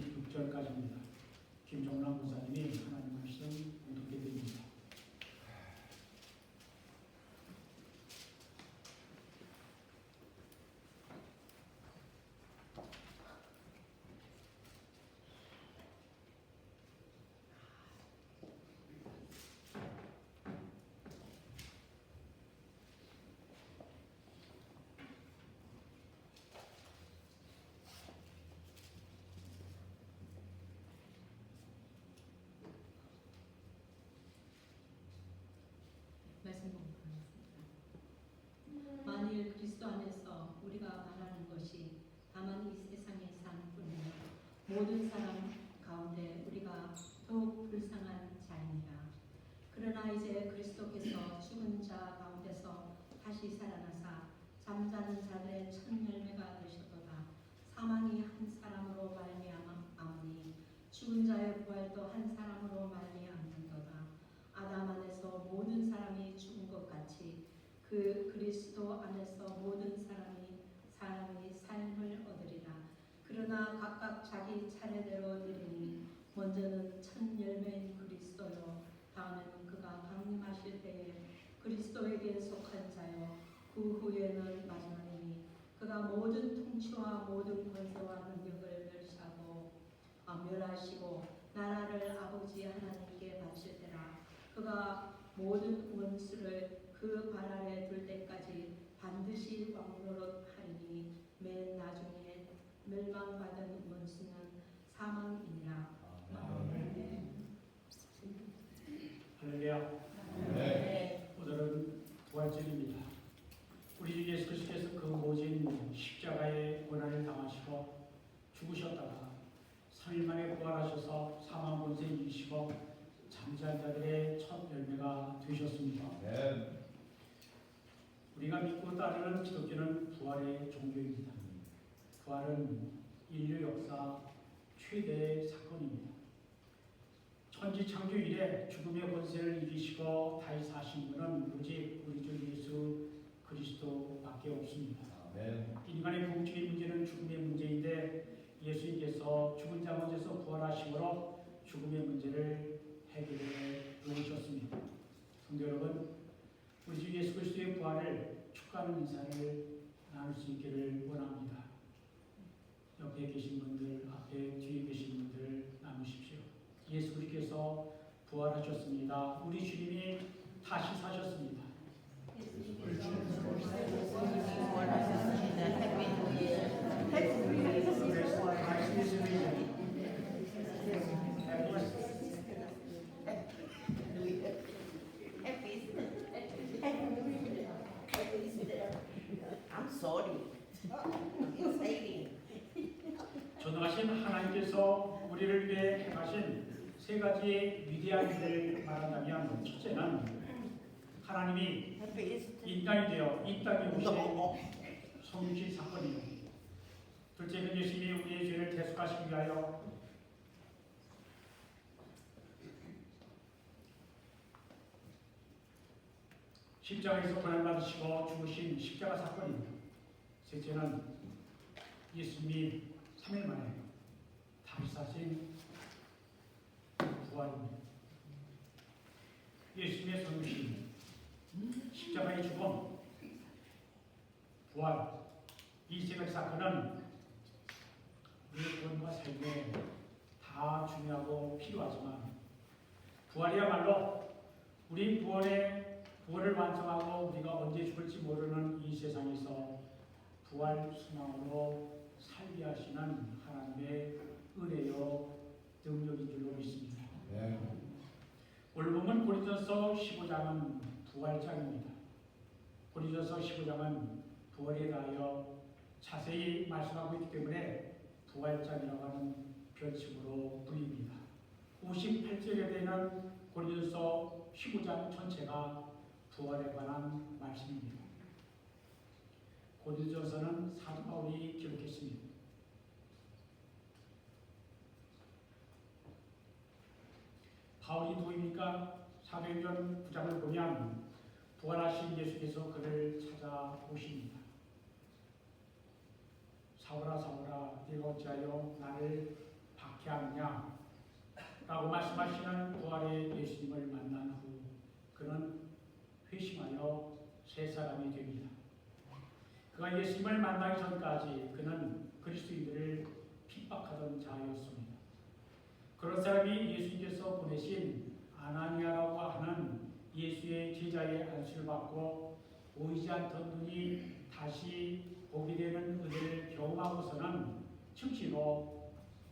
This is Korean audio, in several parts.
26절까지입니다. 김종남 목사님이 하나님 말씀 공독해 드립니다. 말씀 공부하겠습니다. 만일 그리스도 안에서 우리가 바라는 것이 다만 이 세상의 삶뿐이라 모든 사람 가운데 우리가 더욱 불쌍한 자이니라. 그러나 이제 그리스도께서 죽은 자 가운데서 다시 살아나사 잠자는 자들의 첫 열매가 되셨도다. 사망이 한 사람으로 말미암으니 죽은 자의 부활도 한 사람으로 말미암는도다. 아담 안에서 모든 사람이 죽은 것 같이 그 그리스도 안에서 모든 사람이 삶을 얻으리라. 그러나 각각 자기 차례대로 드리니 먼저는 첫 열매인 그리스도요 다음에는 그가 강림하실 때에 그리스도에게 속한 자요 그 후에는 마지막이니 그가 모든 통치와 모든 권세와 능력을 멸하시고 나라를 아버지 하나님께 바칠 때라. 그가 모든 원수를 그 발 아래 둘 때까지 반드시 왕노릇하리니 맨 나중에 멸망받은 원수는 사망이니라. 아멘. 할렐루야. 네. 오늘은 부활절입니다. 우리 주 예수 그리스도께서 그 모진 십자가의 고난을 당하시고 죽으셨다가 3일 만에 부활하셔서 사망 권세 이기시고 잠자는 자들의 첫 열매가 되셨습니다. 네. 우리가 믿고 따르는 기독교는 부활의 종교입니다. 부활은 인류 역사 최대의 사건입니다. 천지 창조 이래 죽음의 권세를 이기시고 다시 사신 분은 오직 우리 주 예수 그리스도밖에 없습니다. 아멘. 인간의 궁극적인 문제는 죽음의 문제인데 예수님께서 죽은 자 가운데서 부활하심으로 죽음의 문제를 해결해 놓으셨습니다. 성도 여러분, 우리 주 예수 그리스도의 부활을 축하하는 인사를 나눌 수 있기를 원합니다. 옆에 계신 분들, 앞에 뒤에 계신 분들 나누십시오. 예수 그리스도께서 부활하셨습니다. 우리 주님이 다시 사셨습니다. I'm sorry. It's exciting. 전능하신 하나님께서 우리를 위해 행하신 세 가지의 위대한 일을 말한다면, 첫째는 하나님이 인간이 되어 이 땅에 오신 성육신 사건이요. 둘째는 예수님이 우리의 죄를 대속하시기 위하여 십자가에서 고난받으시고 죽으신 십자가 사건입니다. 셋째는 예수님이 3일 만에 다시 사신 부활입니다. 예수님의 성육신, 십자가의 죽음, 부활, 이 세 가지 사건은 우리의 구원과 삶에 다 중요하고 필요하지만 부활이야말로 우리 부활을 완성하고 우리가 언제 죽을지 모르는 이 세상에서 부활 소망으로 살게 하시는 하나님의 은혜요 능력인 줄로 믿습니다. 네. 오늘 보면 고린도서 15장은 부활장입니다. 고린도서 15장은 부활에 대하여 자세히 말씀하고 있기 때문에 부활장이라고 하는 별칭으로 불립니다. 58절에 되는 고린도서 15장 전체가 부활에 관한 말씀입니다. 고린도서는 사도 바울이 기록했습니다. 바울이 누구입니까? 사도행전 9장을 보면 부활하신 예수께서 그를 찾아오십니다. 사울아 사울아 네가 어찌하여 나를 어떻게 하느냐 라고 말씀하시는 부활의 예수님을 만난 후 그는 회심하여 새 사람이 됩니다. 그가 예수님을 만나기 전까지 그는 그리스도인들을 핍박하던 자였습니다. 그런 사람이 예수님께서 보내신 아나니아라고 하는 예수의 제자의 안수를 받고 보이지 않던 눈이 다시 보게 되는 은혜를 경험하고서는 즉시로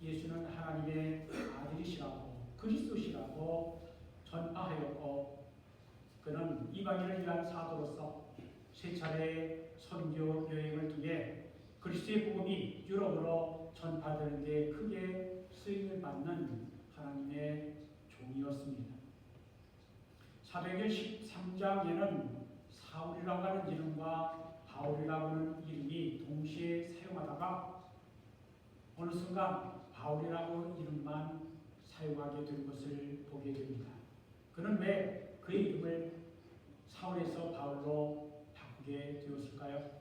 예수는 하나님의 아들이시라고 그리스도시라고 전파하였고 그는 이방인을 위한 사도로서 세 차례 선교 여행을 통해 그리스도의 복음이 유럽으로 전파되는 데 크게 쓰임을 받는 하나님의 종이었습니다. 사도행전 13장에는 사울이라고 하는 이름과 바울이라고 하는 이름이 동시에 사용하다가 어느 순간 바울이라고 하는 이름만 사용하게 된 것을 보게 됩니다. 그는 왜 그의 이름을 사울에서 바울로 바꾸게 되었을까요?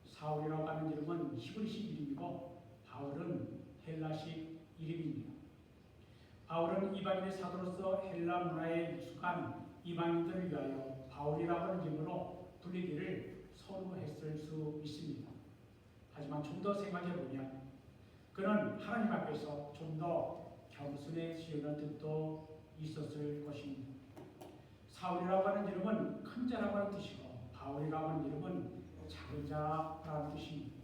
사울이라고 하는 이름은 히브리식 이름이고 바울은 헬라식 이름입니다. 바울은 이방인의 사도로서 헬라 문화에 익숙한 이방인들을 위하여 바울이라고 하는 이름으로 불리기를 선호했을 수 있습니다. 하지만 좀 더 생각해 보면 그는 하나님 앞에서 좀 더 겸손해지려는 뜻도 있었을 것입니다. 사울이라고 하는 이름은 큰 자라고 하는 뜻이고 바울이라고 하는 이름은 작은 자라는 뜻입니다.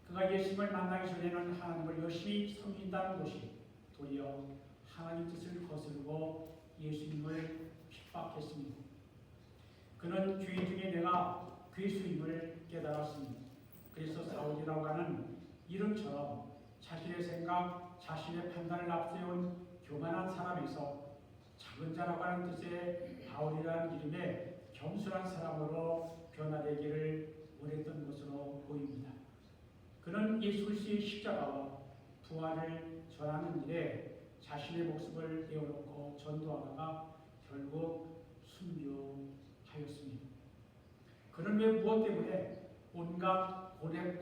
그가 예수님을 만나기 전에는 하나님을 열심히 섬긴다는 것이 도리어 하나님 뜻을 거스르고 예수님을 핍박했습니다. 그는 죄 중에 내가 괴수임을 깨달았습니다. 그래서 사울이라고 하는 이름처럼 자신의 생각, 자신의 판단을 앞세운 교만한 사람에서 작은 자라고 하는 뜻의 바울이라는 이름의 겸손한 사람으로 변화되기를 원했던 것으로 보입니다. 그는 예수 그리스도의 십자가와 부활을 전하는 일에 자신의 목숨을 내어놓고 전도하다가 결국 순교하였습니다. 그는 왜 무엇 때문에 온갖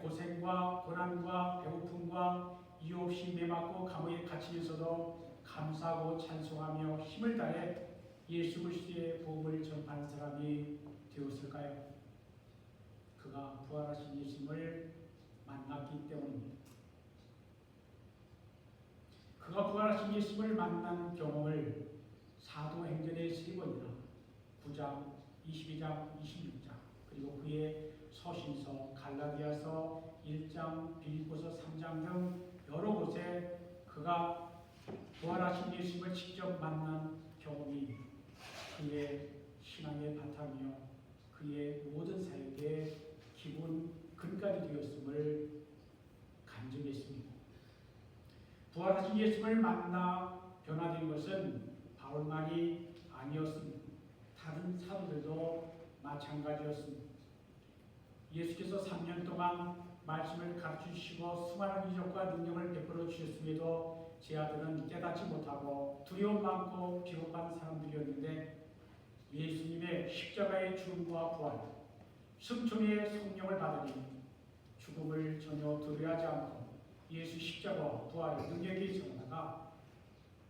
고생과 고난과 배고픔과 이유 없이 매맞고 감옥에 갇히면서도 감사하고 찬송하며 힘을 다해 예수 그리스도의 복음을 전파하는 사람이 되었을까요? 그가 부활하신 예수님을 만났기 때문입니다. 그가 부활하신 예수님을 만난 경험을 사도행전의 3번이나 9장, 22장, 26장 그리고 그의 서신서, 갈라디아서 1장, 빌립보서 3장 등 여러 곳에 그가 부활하신 예수님을 직접 만난 경험이 그의 신앙의 바탕이며 그의 모든 사역의 기본 근간이 되었음을 간증했습니다. 부활하신 예수님을 만나 변화된 것은 바울만이 아니었습니다. 다른 사도들도 마찬가지였습니다. 예수께서 3년 동안 말씀을 가르치시고 수많은 이적과 능력을 베풀어 주셨음에도 제 아들은 깨닫지 못하고 두려움 많고 비겁한 사람들이었는데 예수님의 십자가의 죽음과 부활, 승천의 성령을 받으니 죽음을 전혀 두려워하지 않고 예수 십자가와 부활의 능력이 전하다가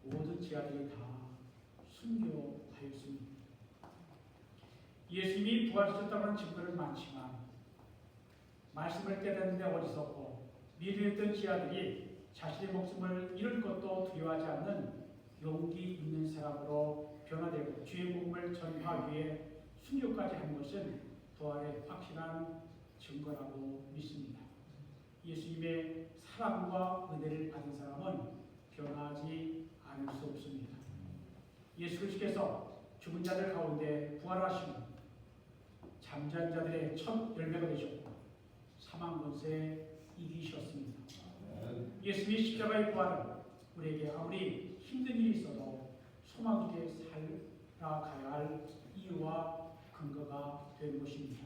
모든 제 아들이 다 순교하였습니다. 예수님이 부활하셨다고 하는 증거는 많지만 말씀을 깨닫는데 어리석고 미련했던 제 아들이 자신의 목숨을 잃을 것도 두려워하지 않는 용기 있는 사람으로 변화되고 주의 복음을 전파하기 위해 순교까지 한 것은 부활의 확실한 증거라고 믿습니다. 예수님의 사랑과 은혜를 받은 사람은 변하지 않을 수 없습니다. 예수 그리스도께서 죽은 자들 가운데 부활하시고 잠자는 자들의 첫 열매가 되셨고 사망 권세 이기셨습니다. 예수님의 십자가의 부활은 우리에게 아무리 힘든 일이 있어도 소망 있게 살아가야 할 이유와 근거가 되는 것입니다.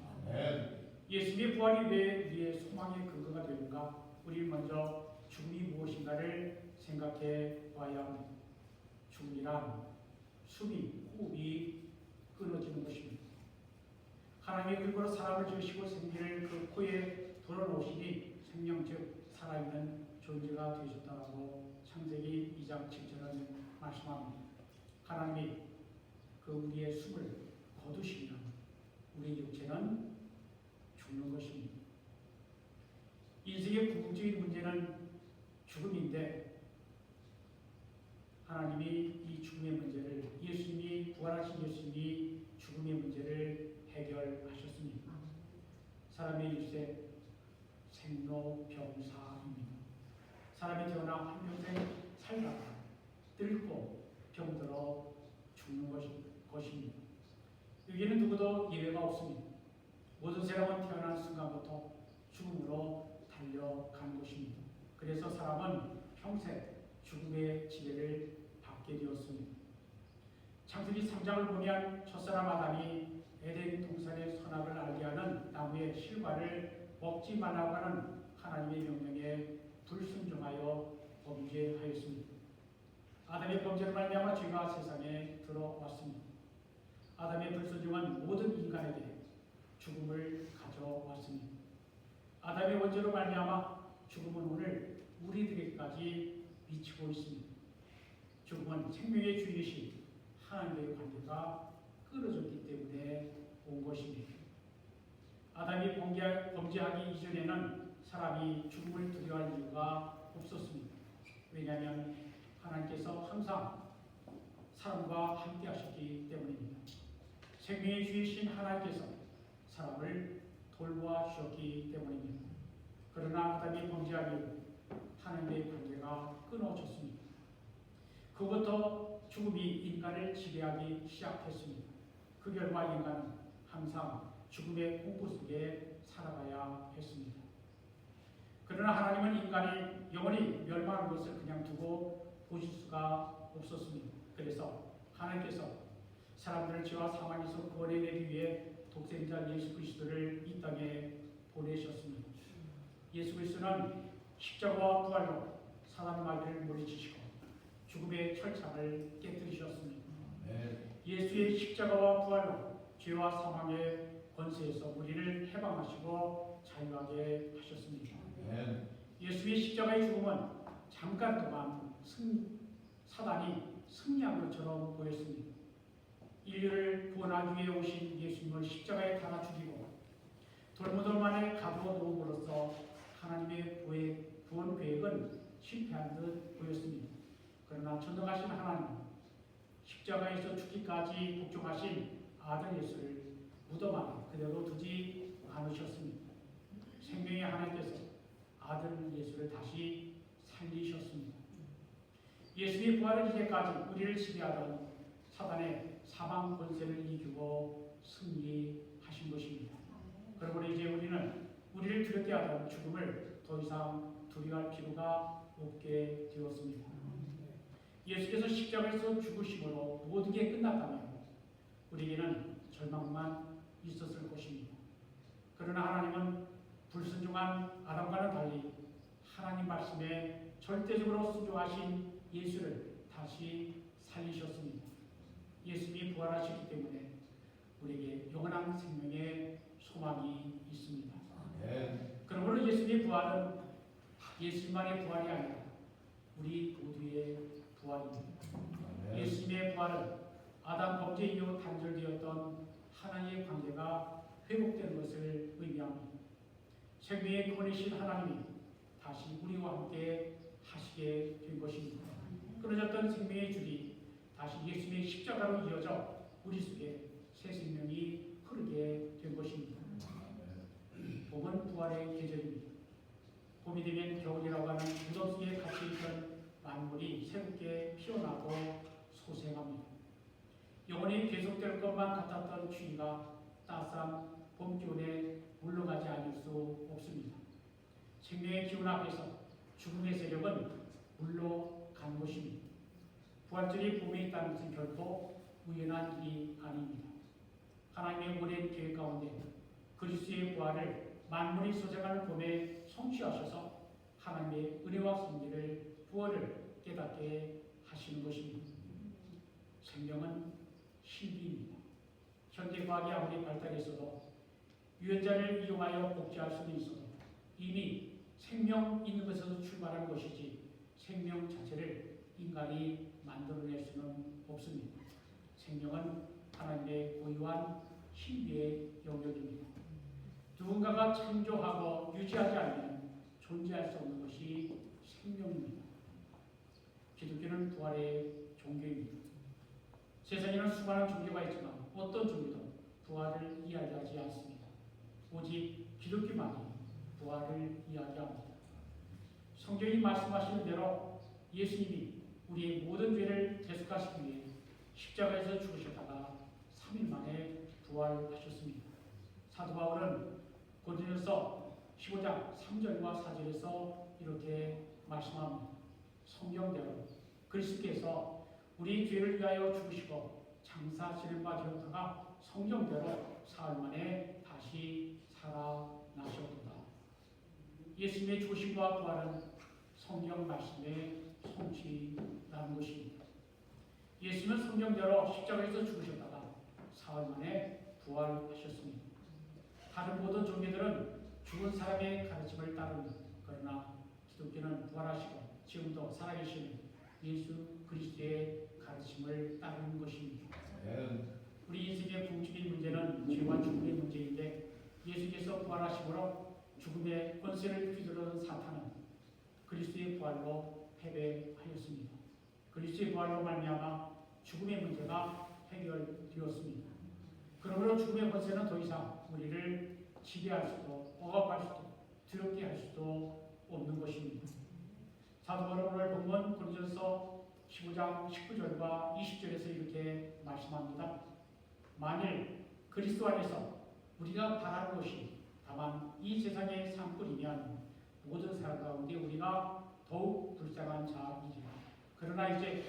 예수님의 부활이 왜 우리의 소망의 근거가 되는가? 우리 먼저 죽음이 무엇인가를 생각해 봐야 합니다. 죽음이란 숨이, 호흡이 끊어지는 것입니다. 하나님의 근거로 사람을 지으시고 생기를 그 코에 불어넣으시니 생명 즉 살아있는 존재가 되셨다라고 창세기 2장 7절은 말씀합니다. 하나님이 그 우리의 숨을 거두시면 우리 육체는 죽는 것입니다. 인생의 궁극적인 문제는 죽음인데 하나님이 이 죽음의 문제를 예수님이 부활하신 예수님이 죽음의 문제를 해결하셨습니다. 사람의 일세 생로병사입니다. 사람이 태어나 한평생 살다가 늙고 병들어 죽는 것입니다. 여기는 누구도 예외가 없습니다. 모든 사람은 태어난 순간부터 죽음으로 달려가는 것입니다. 그래서 사람은 평생 죽음의 지배를 받게 되었습니다. 창세기 3장을 보면 첫사람 아담이 에덴 동산의 선악을 알게 하는 나무의 실과를 먹지 말라고 하는 하나님의 명령에 불순종하여 범죄하였습니다. 아담의 범죄로 말미암아 죄가 세상에 들어왔습니다. 아담의 불순종은 모든 인간에게 죽음을 가져왔습니다. 아담의 원죄로 말미암아 죽음은 오늘 우리들에게까지 미치고 있습니다. 죽음은 생명의 주인이신 하나님의 관계가 끊어졌기 때문에 온 것입니다. 아담이 범죄하기 이전에는 사람이 죽음을 두려워할 이유가 없었습니다. 왜냐하면 하나님께서 항상 사람과 함께 하셨기 때문입니다. 생명의 주이신 하나님께서 사람을 돌보아 주셨기 때문입니다. 그러나 아담이 범죄한 이후 하나님의 관계가 끊어졌습니다. 그부터 죽음이 인간을 지배하기 시작했습니다. 그 결과 인간은 항상 죽음의 공포 속에 살아가야 했습니다. 그러나 하나님은 인간이 영원히 멸망하는 것을 그냥 두고 보실 수가 없었습니다. 그래서 하나님께서 사람들을 죄와 사망에서 구원해내기 위해 독생자 예수 그리스도를 이 땅에 보내셨습니다. 예수 그리스도는 십자가와 부활로 사단 마귀를 물리치시고 죽음의 철창을 깨뜨리셨습니다. 예수의 십자가와 부활로 죄와 사망의 권세에서 우리를 해방하시고 자유하게 하셨습니다. 예수의 십자가의 죽음은 잠깐 동안 사단이 승리한 것처럼 보였습니다. 인류를 구원하기 위해 오신 예수님을 십자가에 달아 죽이고 돌무덤 안에 가두어 놓음으로써 하나님의 구원 계획은 실패한 듯 보였습니다. 그러나 전능하신 하나님은 십자가에서 죽기까지 복종하신 아들 예수를 무덤 안에 그대로 두지 않으셨습니다. 생명의 하나님께서 아들 예수를 다시 살리셨습니다. 예수의 부활은 이제까지 우리를 지배하던 사단의 사망 권세를 이기고 승리하신 것입니다. 그러므로 이제 우리는 우리를 두렵게 하던 죽음을 더 이상 두려워할 필요가 없게 되었습니다. 예수께서 십자가에서 죽으심으로 모든 게 끝났다면 우리에게는 절망만 있었을 것입니다. 그러나 하나님은 불순종한 아담과는 달리 하나님 말씀에 절대적으로 순종하신 예수를 다시 살리셨습니다. 예수님이 부활하셨기 때문에 우리에게 영원한 생명의 소망이 있습니다. 그러므로 예수님의 부활은 예수님만의 부활이 아니라 우리 모두의 부활입니다. 예수님의 부활은 아담 범죄 이후 단절되었던 하나님의 관계가 회복되는 것을 의미합니다. 생명의 근원이신 하나님이 다시 우리와 함께 하시게 된 것입니다. 끊어졌던 생명의 줄이 다시 예수님의 십자가로 이어져 우리 속에 새 생명이 흐르게 된 것입니다. 봄은 부활의 계절입니다. 봄이 되면 겨울이라고 하는 무덤 속에 갇혀있던 만물이 새롭게 피어나고 소생합니다. 영원히 계속될 것만 같았던 추위가 따스한 봄 기온에 물러가지 않을 수 없습니다. 생명의 기운 앞에서 죽음의 세력은 물러간 것입니다. 부활절이 봄에 있다는 것은 결코 우연한 일이 아닙니다. 하나님의 오랜 계획 가운데 그리스도의 부활을 만물이 소생하는 봄에 성취하셔서 하나님의 은혜와 섭리를 부활을 깨닫게 하시는 것입니다. 생명은 신비입니다. 현대 과학이 아무리 발달했어도 유전자를 이용하여 복제할 수는 있어도 이미 생명 있는 것에서 출발한 것이지 생명 자체를 인간이 만들어낼 수는 없습니다. 생명은 하나님의 고유한 신비의 영역입니다. 누군가가 창조하고 유지하지 않으면 존재할 수 없는 것이 생명입니다. 기독교는 부활의 종교입니다. 세상에는 수많은 종교가 있지만 어떤 종교도 부활을 이야기하지 않습니다. 오직 기독교만이 부활을 이야기합니다. 성경이 말씀하시는 대로 예수님이 우리의 모든 죄를 대속하시기 위해 십자가에서 죽으셨다가 3일 만에 부활하셨습니다. 사도 바울은 고린도서 15장 3절과 4절에서 이렇게 말씀합니다. 성경대로 그리스도께서 우리 죄를 위하여 죽으시고 장사 지름바 되었다가 성경대로 사흘 만에 다시 살아나셨도다. 예수님의 죽으심과 부활은 성경 말씀의 성취라는 것입니다. 예수는 성경대로 십자가에서 죽으셨다가 사흘 만에 부활하셨습니다. 다른 모든 종교들은 죽은 사람의 가르침을 따릅니다. 그러나 기독교는 부활하시고 지금도 살아계시는 예수 그리스도의 가르침을 따르는 것입니다. 우리 인생의 궁극적인 문제는 죄와 죽음의 문제인데 예수께서 부활하심으로 죽음의 권세를 휘두르는 사탄은 그리스도의 부활로 패배하였습니다. 그리스도의 부활로 말미암아 죽음의 문제가 해결되었습니다. 그러므로 죽음의 권세는 더 이상 우리를 지배할 수도 억압할 수도 두렵게 할 수도 없는 것입니다. 사도 바울은 오늘 본문 고린도서 15장 19절과 20절에서 이렇게 말씀합니다. 만일 그리스도 안에서 우리가 바라는 것이 다만 이 세상의 삶뿐이면 모든 사람 가운데 우리가 더욱 불쌍한 자이지만 그러나 이제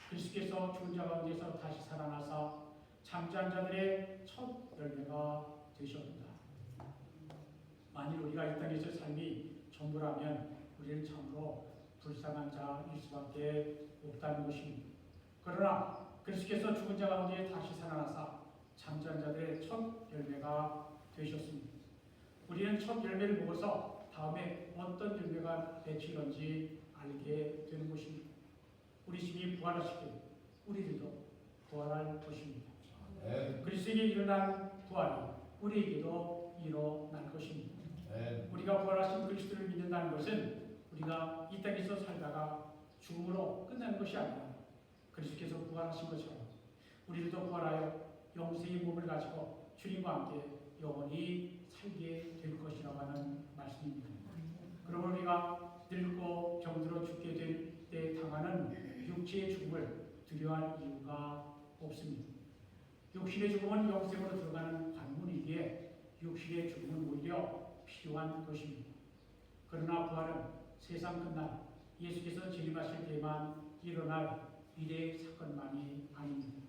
그리스도께서 죽은 자 가운데서 다시 살아나사 잠자는 자들의 첫 열매가 되셨다. 만일 우리가 이 땅에서 삶이 전부라면 우리는 참으로 불쌍한 자일 수밖에 없다는 것입니다. 그러나 그리스도께서 죽은 자 가운데 다시 살아나사 잠자는 자들의 첫 열매가 되셨습니다. 우리는 첫 열매를 보고서 다음에 어떤 열매가 맺히는지 알게 되는 것입니다. 우리 주님이 부활하시길 우리들도 부활할 것입니다. 그리스도에게 일어난 부활이 우리에게도 일어날 것입니다. 우리가 부활하신 그리스도를 믿는다는 것은 우리가 이 땅에서 살다가 죽음으로 끝나는 것이 아니라 그리스도께서 부활하신 것처럼 우리들도 부활하여 영생의 몸을 가지고 주님과 함께 영원히 살게 될 것이라고 하는 말씀입니다. 그러므로 우리가 늙고 병들어 죽게 될 때 당하는 육체의 죽음을 두려워할 이유가 없습니다. 육신의 죽음은 영생으로 들어가는 관문이기에 육신의 죽음은 오히려 필요한 것입니다. 그러나 부활은 세상 끝날 예수께서 재림하실 때만 일어날 미래의 사건만이 아닙니다.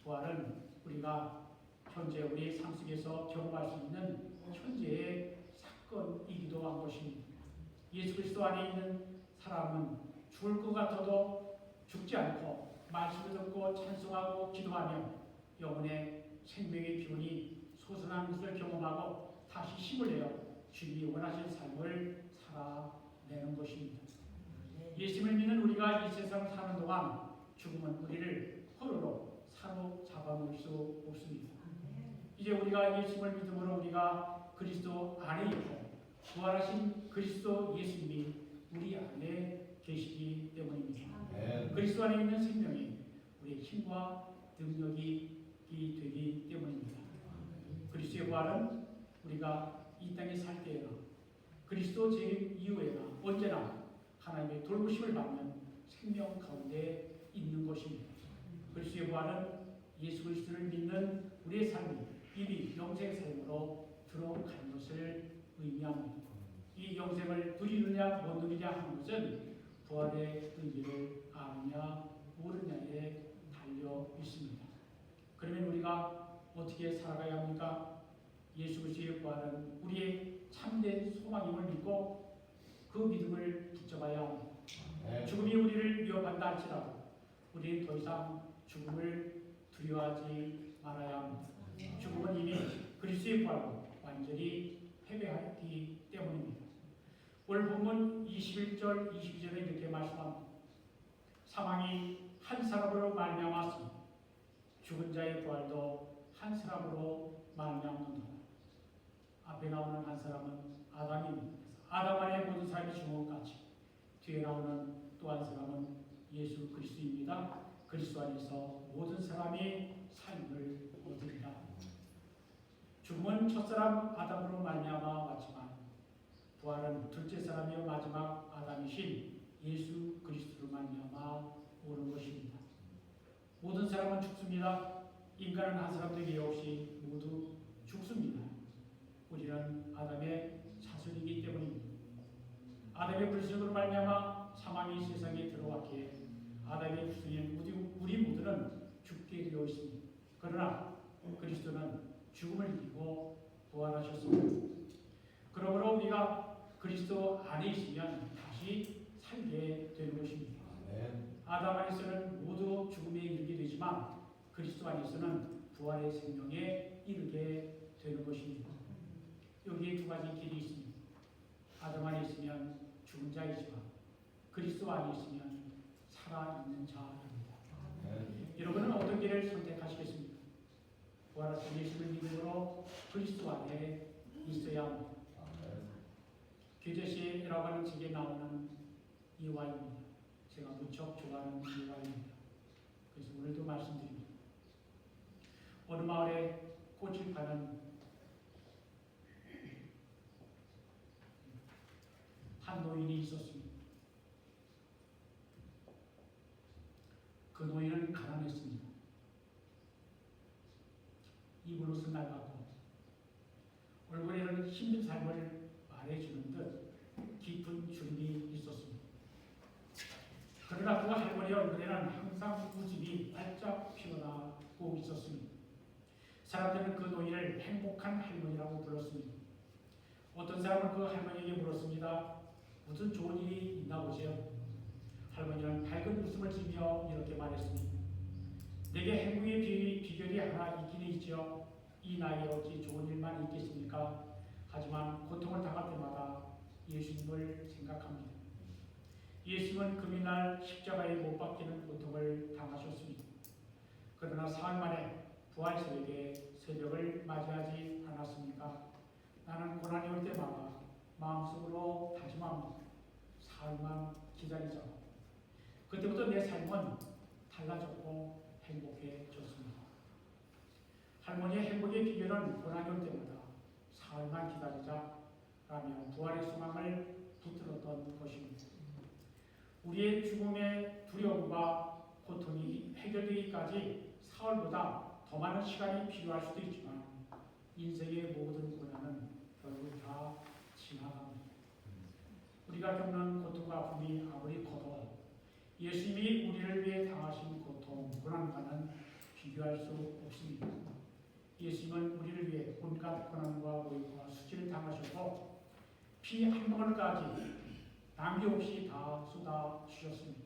부활은 우리가 현재 우리의 삶 속에서 경험할 수 있는 현재의 사건이기도 한 것입니다. 예수 그리스도 안에 있는 사람은 죽을 것 같아도 죽지 않고 말씀을 듣고 찬송하고 기도하며 영혼의 생명의 기운이 솟아나는 것을 경험하고 다시 힘을 내어 주님이 원하시는 삶을 살아내는 것입니다. 예수님을 믿는 우리가 이 세상 사는 동안 죽음은 우리를 포로로 사로잡아 놓을 수 없습니다. 이제 우리가 예수님을 믿음으로 우리가 그리스도 안에 있고 부활하신 그리스도 예수님이 우리 안에 계시기 때문입니다. 그리스도 안에 있는 생명이 우리의 힘과 능력이 되기 때문입니다. 그리스도의 부활은 우리가 이 땅에 살 때에나 그리스도 재림 이후에나 언제나 하나님의 돌보심을 받는 생명 가운데 있는 것입니다. 그리스도의 부활은 예수 그리스도를 믿는 우리의 삶이 이미 영생 삶으로 들어간 것을 의미합니다. 이 영생을 누리느냐 못 누리냐 하는 것은 부활의 의미를 아느냐 모르느냐에 달려 있습니다. 그러면 우리가 어떻게 살아가야 합니까? 예수 그리스도의 부활은 우리의 참된 소망임을 믿고 그 믿음을 붙잡아야 합니다. 죽음이 우리를 위협한다 할지라도 우리는 더 이상 죽음을 두려워하지 말아야 합니다. 죽음은 이미 그리스도의 부활로 완전히 패배하였기 때문입니다. 오늘 본문 21절, 22절에 이렇게 말씀합니다. 사망이 한 사람으로 말미암았으니 죽은 자의 부활도 한 사람으로 말미암는도다. 앞에 나오는 한 사람은 아담입니다. 아담 안에 모든 사람이 죽은 것 같이 뒤에 나오는 또 한 사람은 예수 그리스도입니다. 그리스도 안에서 모든 사람이 삶을 얻으리라. 죽음은 첫사람 아담으로 말미암아 왔지만 부활은 둘째 사람이요 마지막 아담이신 예수 그리스도로 말미암아 오는 것입니다. 모든 사람은 죽습니다. 인간은 한 사람도 예외 없이 모두 죽습니다. 우리는 아담의 자손이기 때문입니다. 아담의 불순으로 말미암아 사망이 세상에 들어왔기에 아담의 후손인 우리 모두는 죽게 되어 있습니다. 그러나 그리스도는 죽음을 이기고 부활하셨습니다. 그러므로 우리가 그리스도 안에 있으면 다시 살게 되는 것입니다. 아담 안에서는 모두 죽음에 이르게 되지만 그리스도 안에서는 부활의 생명에 이르게 되는 것입니다. 여기에 두 가지 길이 있습니다. 아담 안에 있으면 죽은 자이지만 그리스도 안에 있으면 살아있는 자입니다. 여러분은 어떤 길을 선택하시겠습니까? 부활하신 예수를 믿음으로 그리스도 안에 있어야 합니다. 교제시라고 하는 책에 나오는 이와입니다. 제가 무척 좋아하는 이와입니다. 그래서 오늘도 말씀드립니다. 어느 마을에 꽃을 파는 한 노인이 있었습니다. 그 노인은 가난했습니다. 입은 옷은 낡았고 얼굴에는 힘든 삶을 말해주는 듯 깊은 주름이 있었습니다. 그러나 그 할머니 얼굴에는 항상 웃음이 활짝 피어나고 있었습니다. 사람들은 그 노인을 행복한 할머니라고 불렀습니다. 어떤 사람은 그 할머니에게 물었습니다. 무슨 좋은 일이 있나 보세요. 할머니는 밝은 웃음을 지며 이렇게 말했습니다. 내게 행복의 비결이 하나 있긴 있죠. 이 나이에 어찌 좋은 일만 있겠습니까? 하지만 고통을 당할 때마다 예수님을 생각합니다. 예수님은 금요날 십자가에 못 박히는 고통을 당하셨습니다. 그러나 사흘 만에 부활 새벽을 맞이하지 않았습니까? 나는 고난이 올 때마다 마음속으로 다짐합니다. 사흘만 기다리자. 그때부터 내 삶은 달라졌고 행복해졌습니다. 할머니의 행복의 비결은 고난이 올 때마다 사흘만 기다리자라며 부활의 소망을 붙들었던 것입니다. 우리의 죽음의 두려움과 고통이 해결되기까지 사흘보다 더 많은 시간이 필요할 수도 있지만 인생의 모든 고난은 결국 다 지나갑니다. 우리가 겪는 고통과 아픔이 아무리 커도 예수님이 우리를 위해 당하신 고통, 고난과는 비교할 수 없습니다. 예수님은 우리를 위해 온갖 고난과 모욕과 수치를 당하셨고 피 한 방울까지 남김없이 다 쏟아주셨습니다.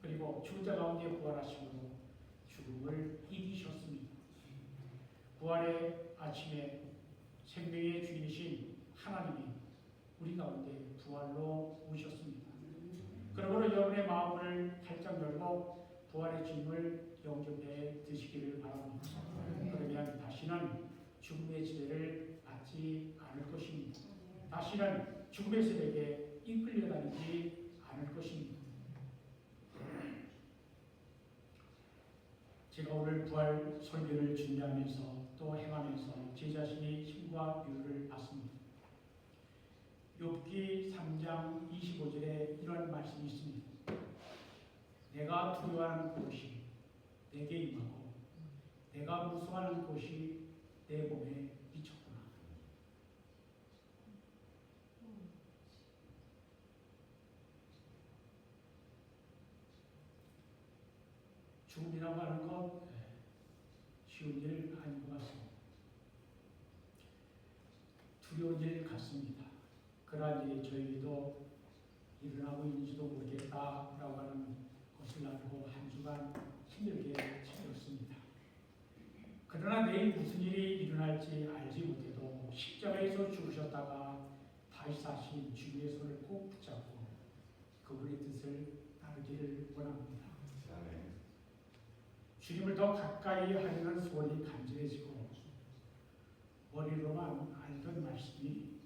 그리고 죽은 자 가운데 부활하심으로 죽음을 이기셨습니다. 부활의 아침에 생명의 주인이신 하나님이 우리 가운데 부활로 오셨습니다. 그러므로 여러분의 마음을 활짝 열고 부활의 주님을 영접해 드시기를 바랍니다. 그러면 다시는 죽음의 지배를 받지 않을 것입니다. 다시는 죽음의 세력에 이끌려 다니지 않을 것입니다. 제가 오늘 부활 설교를 준비하면서 또 행하면서 제 자신의 힘과 유를 받습니다. 욥기 3장 25절에 이런 말씀이 있습니다. 내가 두려워하는 곳이 내게 임하고 내가 무서워하는 곳이 내 몸에 미쳤구나. 죽음이라고 하는 것 쉬운 일 아닌 것 같습니다. 두려운 일 같습니다. 그러한 일이 저에게도 일어나고 있는지도 모르겠다라고 하는 것을 알고 한 주간 힘들게 지냈습니다. 그러나 내일 무슨 일이 일어날지 알지 못해도 십자가에서 죽으셨다가 다윗사신 주님의 손을 꼭 붙잡고 그분의 뜻을 따르기를 원합니다. 주님을 더 가까이 하려는 소원이 간절해지고 머리로만 알던 말씀이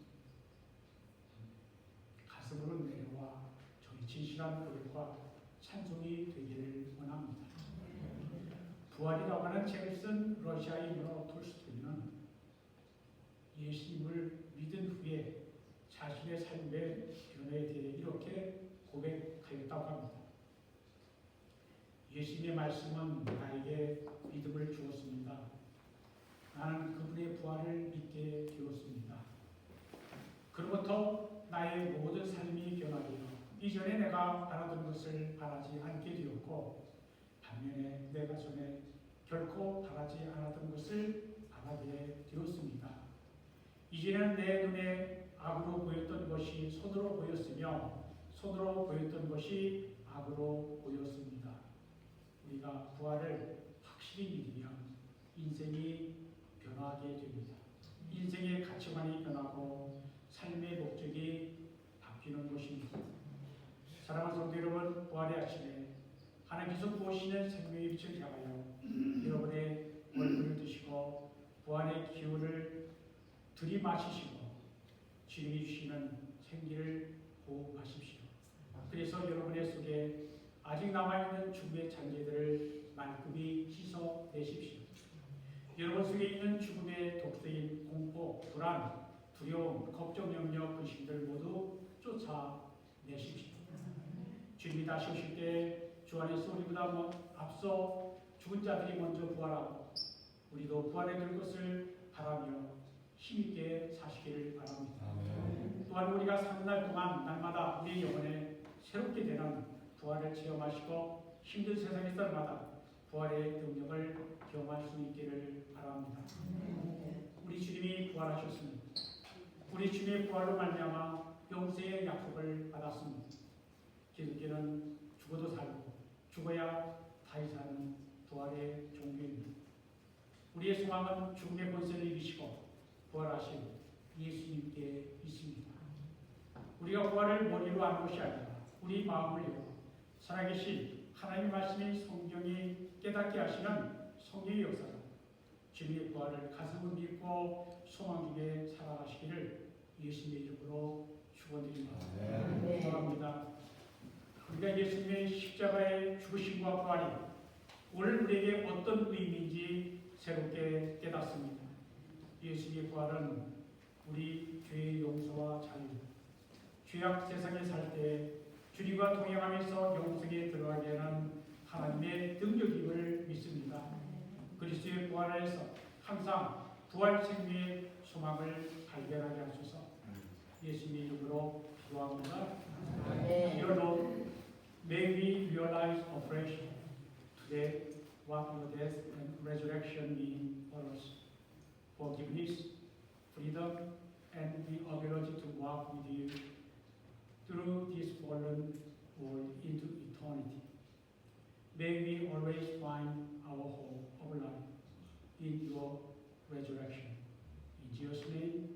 가슴으로 내려와 저희 진실한 고백과 찬송이 되기를 원합니다. 부활이라고 하는 책을 쓴 러시아인으로 톨스토이는 예수님을 믿은 후에 자신의 삶의 변화에 대해 이렇게 고백하였다고 합니다. 예수님의 말씀은 나에게 믿음을 주었습니다. 나는 그분의 부활을 믿게 되었습니다. 그로부터 나의 모든 삶이 변화되어 이전에 내가 바라던 것을 바라지 않게 되었고 반면에 내가 전에 결코 바라지 않았던 것을 바라게 되었습니다. 이제는 내 눈에 악으로 보였던 것이 선으로 보였으며 선으로 보였던 것이 악으로 보였습니다. 우리가 부활을 확실히 믿으면 인생이 변화하게 됩니다. 인생의 가치관이 변하고 삶의 목적이 바뀌는 것입니다. 사랑하는 성도 여러분, 부활의 아침에 하나님께서 부으시는 생명의 빛을 향하여 여러분의 얼굴을 드시고 부활의 기운을 들이마시시고 주님이 주시는 생기를 호흡하십시오. 그래서 여러분의 속에 아직 남아있는 죽음의 잔재들을 말끔히 씻어내십시오. 여러분 속에 있는 죽음의 독소인 공포, 불안, 두려움, 걱정, 염려, 근심들 모두 쫓아내십시오. 주님이 다시 오실 때 주 안에서 우리보다 앞서 죽은 자들이 먼저 부활하고 우리도 부활해 될 것을 바라며 힘있게 사시기를 바랍니다. 또한 우리가 사는 날 동안 날마다 우리의 영혼에 새롭게 되는 부활을 체험하시고 힘든 세상의 날마다 부활의 능력을 경험할 수 있기를 바랍니다. 우리 주님이 부활하셨습니다. 우리 주님의 부활로 말미암아 영생의 약속을 받았습니다. 기독교는 죽어도 살고 죽어야 다시 사는 부활의 종교입니다. 우리의 소망은 죽음의 권세를 이기시고 부활하신 예수님께 있습니다. 우리가 부활을 머리로 아는 것이 아니라 우리 마음을 열어 살아계신 하나님의 말씀이 성경이 깨닫게 하시는 성경의 역사로 주님의 부활을 가슴으로 믿고 소망 중에 살아가시기를 예수님의 이름으로 축원드립니다. 축원합니다. 우리가 예수님의 십자가의 죽으심과 부활이 오늘 우리에게 어떤 의미인지 새롭게 깨닫습니다. 예수님의 부활은 우리 죄의 용서와 자유, 죄악 세상에 살 때 주님과 동행하면서 영생에 들어가게 하는 하나님의 능력임을 믿습니다. 그리스도의 부활 안에서 항상 부활 생명의 소망을 발견하게 하소서. 예수님의 이름으로 기도합니다. Dear Lord, may we realize afresh today what your death and resurrection mean for us. Forgiveness, freedom, and the ability to walk with you through this fallen world into eternity. May we always find our hope of life in your resurrection. In Jesus' name,